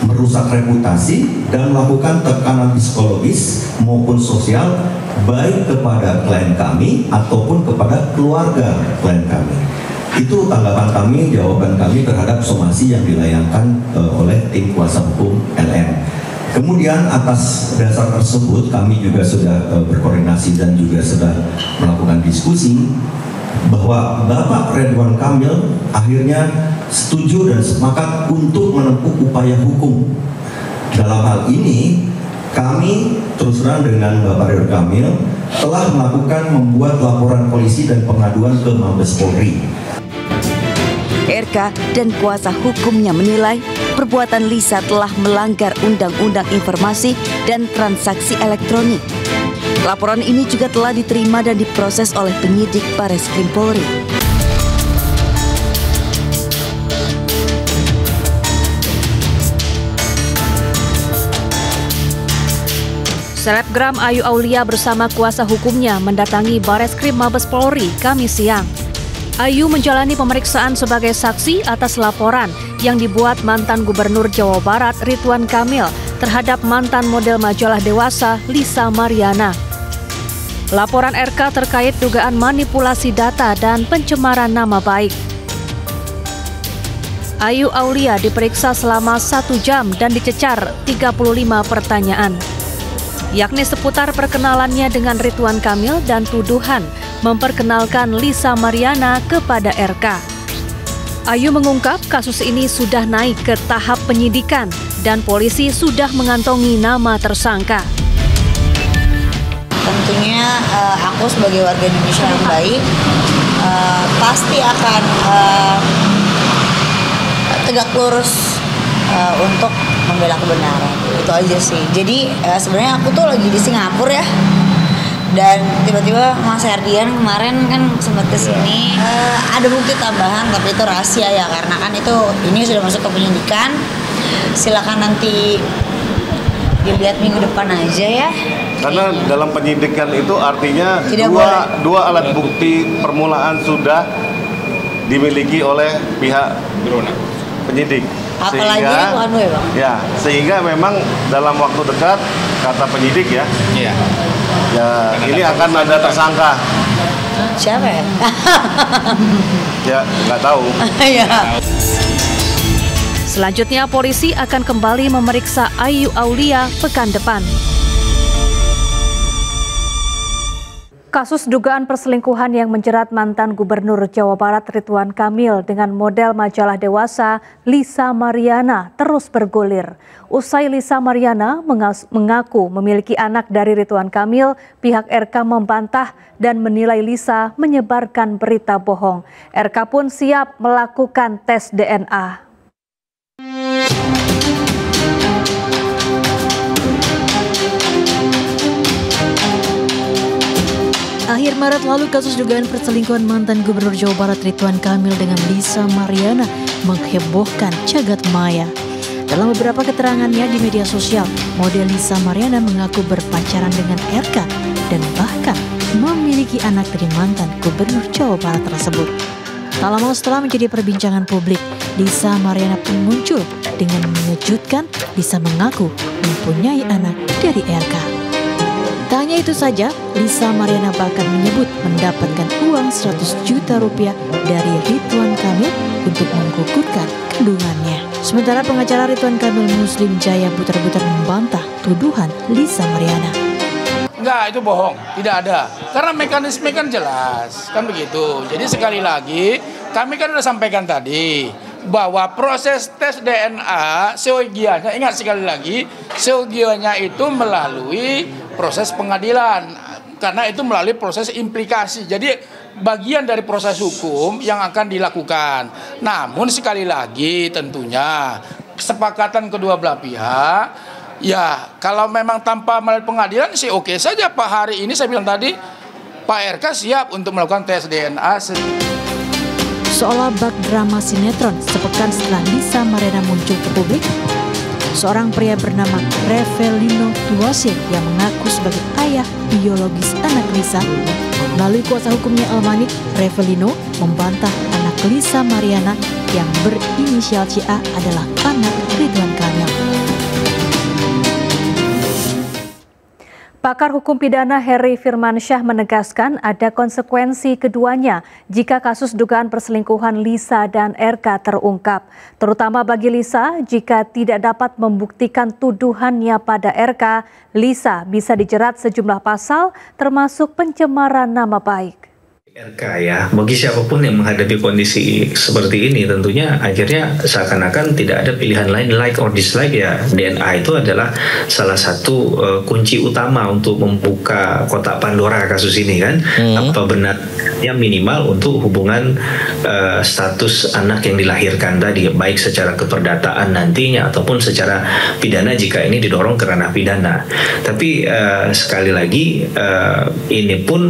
merusak reputasi, dan melakukan tekanan psikologis maupun sosial baik kepada klien kami ataupun kepada keluarga klien kami. Itu tanggapan kami, jawaban kami terhadap somasi yang dilayangkan oleh tim kuasa hukum LM. Kemudian atas dasar tersebut kami juga sudah berkoordinasi dan juga sudah melakukan diskusi bahwa Bapak Ridwan Kamil akhirnya setuju dan sepakat untuk menempuh upaya hukum. Dalam hal ini Kami terus terang dengan Bapak Ridwan Kamil telah membuat laporan polisi dan pengaduan ke Mabes Polri.
RK dan kuasa hukumnya menilai perbuatan Lisa telah melanggar Undang-Undang Informasi dan Transaksi Elektronik. Laporan ini juga telah diterima dan diproses oleh penyidik Bareskrim Polri.
Selebgram Ayu Aulia bersama kuasa hukumnya mendatangi Bareskrim Mabes Polri Kamis siang. Ayu menjalani pemeriksaan sebagai saksi atas laporan yang dibuat mantan Gubernur Jawa Barat Ridwan Kamil terhadap mantan model majalah Dewasa Lisa Mariana. Laporan RK terkait dugaan manipulasi data dan pencemaran nama baik. Ayu Aulia diperiksa selama 1 jam dan dicecar 35 pertanyaan, yakni seputar perkenalannya dengan Ridwan Kamil dan tuduhan memperkenalkan Lisa Mariana kepada RK. Ayu mengungkap kasus ini sudah naik ke tahap penyidikan dan polisi sudah mengantongi nama tersangka.
Tentunya aku sebagai warga Indonesia yang baik pasti akan tegak lurus untuk membela kebenaran. Itu aja sih. Jadi sebenarnya aku tuh lagi di Singapura ya. Dan tiba-tiba Mas Herdian kemarin kan sempat kesini, ada bukti tambahan tapi itu rahasia ya, karena kan ini sudah masuk ke penyidikan. Silakan nanti dilihat minggu depan aja ya.
Karena dalam penyidikan itu artinya dua alat bukti permulaan sudah dimiliki oleh pihak penyidik.
Apalagi Bang.
Ya, sehingga memang dalam waktu dekat kata penyidik ya. Iya. Ya, ini akan ada tersangka.
Siapa ya?
Ya, nggak tahu.
Ya.
Selanjutnya polisi akan kembali memeriksa Ayu Aulia pekan depan. Kasus dugaan perselingkuhan yang menjerat mantan Gubernur Jawa Barat Ridwan Kamil dengan model majalah Dewasa Lisa Mariana terus bergulir. Usai Lisa Mariana mengaku memiliki anak dari Ridwan Kamil, pihak RK membantah dan menilai Lisa menyebarkan berita bohong. RK pun siap melakukan tes DNA.
Akhir Maret lalu, kasus dugaan perselingkuhan mantan Gubernur Jawa Barat Ridwan Kamil dengan Lisa Mariana menghebohkan jagat maya. Dalam beberapa keterangannya di media sosial, model Lisa Mariana mengaku berpacaran dengan RK dan bahkan memiliki anak dari mantan Gubernur Jawa Barat tersebut. Tak lama setelah menjadi perbincangan publik, Lisa Mariana pun muncul dengan mengejutkan. Lisa mengaku mempunyai anak dari RK. Tak hanya itu saja, Lisa Mariana bahkan menyebut mendapatkan uang 100 juta rupiah dari Ridwan Kamil untuk menggugurkan kandungannya. Sementara pengacara Ridwan Kamil Muslim Jaya Butar-Butar membantah tuduhan Lisa Mariana.
Enggak, itu bohong, tidak ada. Karena mekanisme kan jelas, kan begitu. Jadi sekali lagi, kami kan sudah sampaikan tadi bahwa proses tes DNA seyogianya, ingat sekali lagi, seyogianya itu melalui proses pengadilan, karena itu melalui proses implikasi. Jadi bagian dari proses hukum yang akan dilakukan. Namun sekali lagi tentunya kesepakatan kedua belah pihak, ya kalau memang tanpa melalui pengadilan sih oke saja Pak. Hari ini saya bilang tadi Pak RK siap untuk melakukan tes DNA.
Seolah bak drama sinetron sepekan setelah Lisa Mariana muncul ke publik, seorang pria bernama Revelino Tuwase yang mengaku sebagai ayah biologis anak Lisa. Melalui kuasa hukumnya Almani, Revelino membantah anak Lisa Mariana yang berinisial CA adalah anak Ridwan Kamil.
Pakar hukum pidana Heri Firmansyah menegaskan ada konsekuensi keduanya jika kasus dugaan perselingkuhan Lisa dan RK terungkap. Terutama bagi Lisa, jika tidak dapat membuktikan tuduhannya pada RK, Lisa bisa dijerat sejumlah pasal termasuk pencemaran nama baik.
RK ya, bagi siapapun yang menghadapi kondisi seperti ini tentunya akhirnya seakan-akan tidak ada pilihan lain, like or dislike ya. DNA itu adalah salah satu kunci utama untuk membuka kotak Pandora kasus ini kan. Apa benarnya minimal untuk hubungan status anak yang dilahirkan tadi, baik secara keperdataan nantinya ataupun secara pidana jika ini didorong ke ranah pidana. Tapi sekali lagi ini pun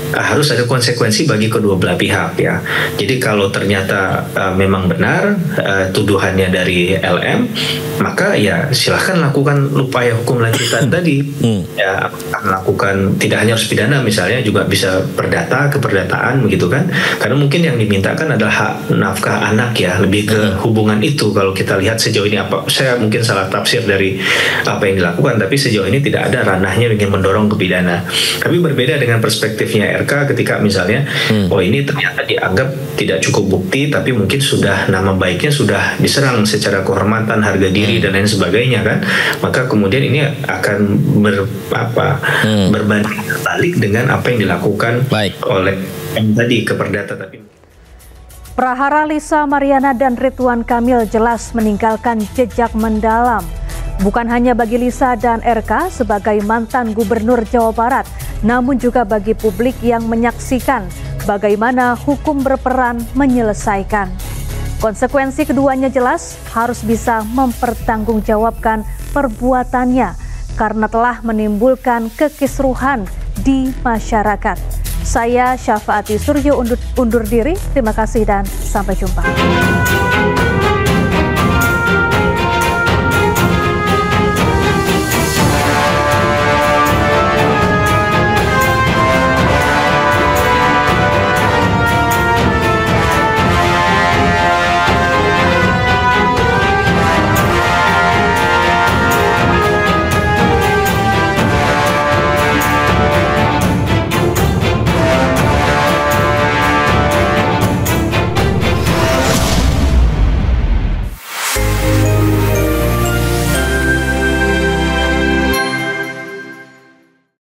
harus ada konsekuensi bagi kedua belah pihak ya. Jadi kalau ternyata memang benar tuduhannya dari LM, maka ya silahkan lakukan upaya hukum lanjutan tadi. Ya, lakukan tidak hanya harus pidana, misalnya juga bisa perdata, keperdataan begitu kan. Karena mungkin yang dimintakan adalah hak nafkah anak ya, lebih ke hubungan itu. Kalau kita lihat sejauh ini apa, saya mungkin salah tafsir dari apa yang dilakukan, tapi sejauh ini tidak ada ranahnya ingin mendorong ke pidana. Tapi berbeda dengan perspektifnya RK ketika misalnya oh ini ternyata dianggap tidak cukup bukti, tapi mungkin sudah nama baiknya sudah diserang secara kehormatan, harga diri dan lain sebagainya kan, maka kemudian ini akan berbanding balik dengan apa yang dilakukan oleh yang tadi keperdata. Tapi
Prahara Lisa Mariana dan Ridwan Kamil jelas meninggalkan jejak mendalam. Bukan hanya bagi Lisa dan RK sebagai mantan Gubernur Jawa Barat, namun juga bagi publik yang menyaksikan bagaimana hukum berperan menyelesaikan. Konsekuensi keduanya jelas harus bisa mempertanggungjawabkan perbuatannya karena telah menimbulkan kekisruhan di masyarakat. Saya Syafaati Suryo undur diri, terima kasih dan sampai jumpa.